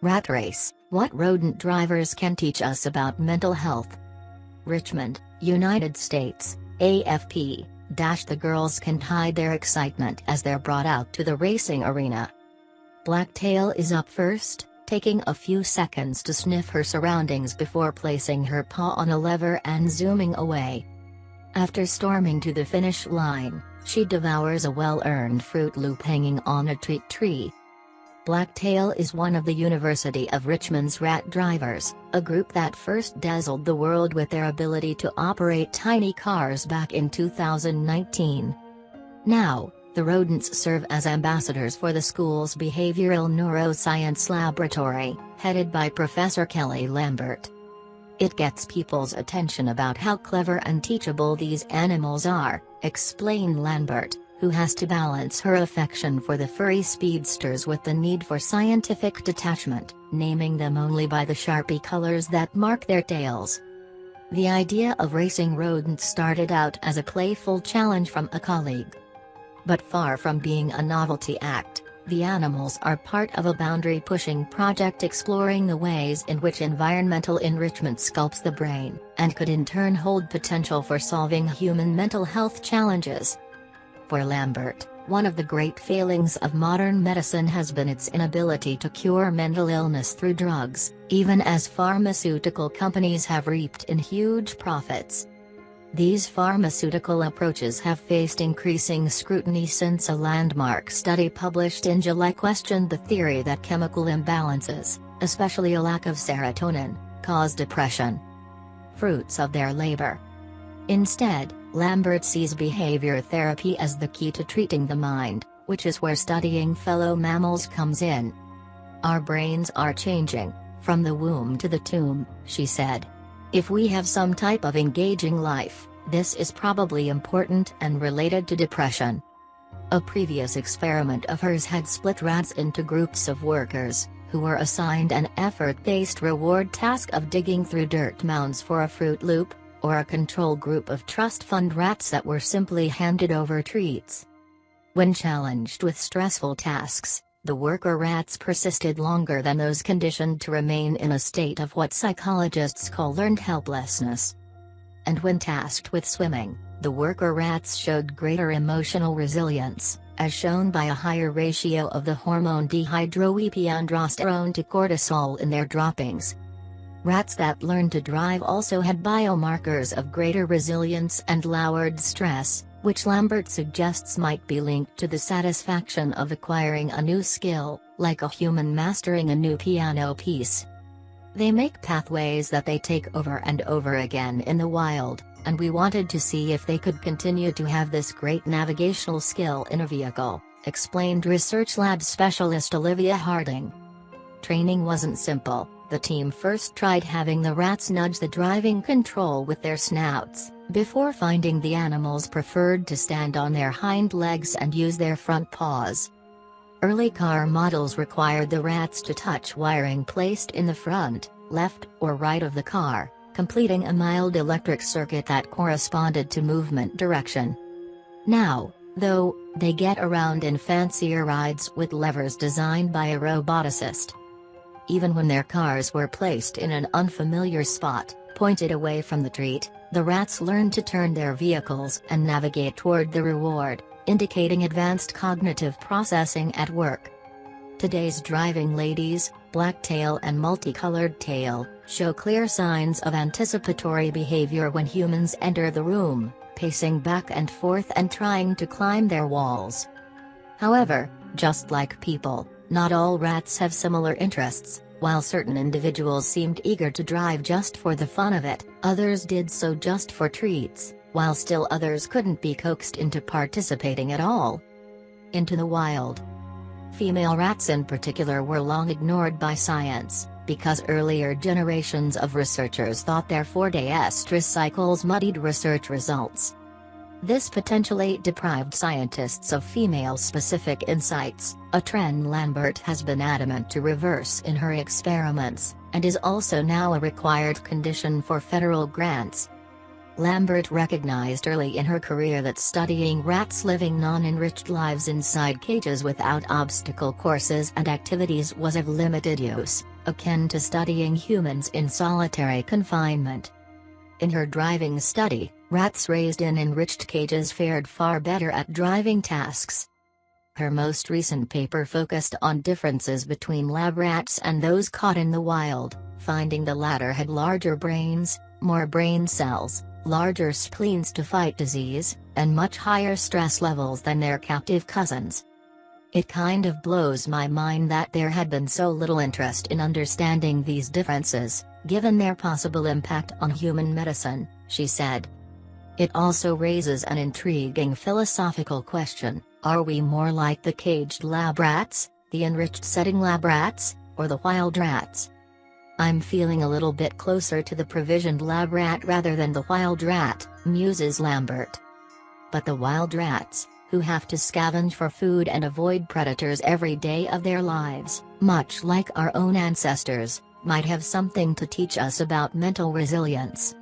Rat race: what rodent drivers can teach us about mental health. Richmond, United States, AFP. The girls can't hide their excitement as they're brought out to the racing arena. Blacktail is up first, taking a few seconds to sniff her surroundings before placing her paw on a lever and zooming away. After storming to the finish line, she devours a well-earned Froot Loop hanging on a treat tree. Blacktail is one of the University of Richmond's rat drivers, a group that first dazzled the world with their ability to operate tiny cars back in 2019. Now, the rodents serve as ambassadors for the school's Behavioral Neuroscience Laboratory, headed by Professor Kelly Lambert. It gets people's attention about how clever and teachable these animals are, explained Lambert, who has to balance her affection for the furry speedsters with the need for scientific detachment, naming them only by the Sharpie colors that mark their tails. The idea of racing rodents started out as a playful challenge from a colleague. But far from being a novelty act, the animals are part of a boundary-pushing project exploring the ways in which environmental enrichment sculpts the brain, and could in turn hold potential for solving human mental health challenges. For Lambert, one of the great failings of modern medicine has been its inability to cure mental illness through drugs, even as pharmaceutical companies have reaped in huge profits. These pharmaceutical approaches have faced increasing scrutiny since a landmark study published in July questioned the theory that chemical imbalances, especially a lack of serotonin, cause depression. Fruits of their labor. Instead, Lambert sees behavior therapy as the key to treating the mind, which is where studying fellow mammals comes in. Our brains are changing, from the womb to the tomb, she said. If we have some type of engaging life, this is probably important and related to depression. A previous experiment of hers had split rats into groups of workers, who were assigned an effort-based reward task of digging through dirt mounds for a Froot Loop, or a control group of trust fund rats that were simply handed over treats. When challenged with stressful tasks, the worker rats persisted longer than those conditioned to remain in a state of what psychologists call learned helplessness. And when tasked with swimming, the worker rats showed greater emotional resilience, as shown by a higher ratio of the hormone dehydroepiandrosterone to cortisol in their droppings. Rats that learned to drive also had biomarkers of greater resilience and lowered stress, which Lambert suggests might be linked to the satisfaction of acquiring a new skill, like a human mastering a new piano piece. They make pathways that they take over and over again in the wild, and we wanted to see if they could continue to have this great navigational skill in a vehicle, explained research lab specialist Olivia Harding. Training wasn't simple. The team first tried having the rats nudge the driving control with their snouts, before finding the animals preferred to stand on their hind legs and use their front paws. Early car models required the rats to touch wiring placed in the front, left, or right of the car, completing a mild electric circuit that corresponded to movement direction. Now, though, they get around in fancier rides with levers designed by a roboticist. Even when their cars were placed in an unfamiliar spot, pointed away from the treat, the rats learned to turn their vehicles and navigate toward the reward, indicating advanced cognitive processing at work. Today's driving ladies, Blacktail and Multicolored Tail, show clear signs of anticipatory behavior when humans enter the room, pacing back and forth and trying to climb their walls. However, just like people, not all rats have similar interests. While certain individuals seemed eager to drive just for the fun of it, others did so just for treats, while still others couldn't be coaxed into participating at all. Into the wild. Female rats in particular were long ignored by science, because earlier generations of researchers thought their 4-day estrus cycles muddied research results. This potentially deprived scientists of female-specific insights, a trend Lambert has been adamant to reverse in her experiments, and is also now a required condition for federal grants. Lambert recognized early in her career that studying rats living non-enriched lives inside cages without obstacle courses and activities was of limited use, akin to studying humans in solitary confinement. In her driving study, rats raised in enriched cages fared far better at driving tasks. Her most recent paper focused on differences between lab rats and those caught in the wild, finding the latter had larger brains, more brain cells, larger spleens to fight disease, and much higher stress levels than their captive cousins. It kind of blows my mind that there had been so little interest in understanding these differences, given their possible impact on human medicine, she said. It also raises an intriguing philosophical question: are we more like the caged lab rats, the enriched setting lab rats, or the wild rats? I'm feeling a little bit closer to the provisioned lab rat rather than the wild rat, muses Lambert. But the wild rats, who have to scavenge for food and avoid predators every day of their lives, much like our own ancestors, might have something to teach us about mental resilience.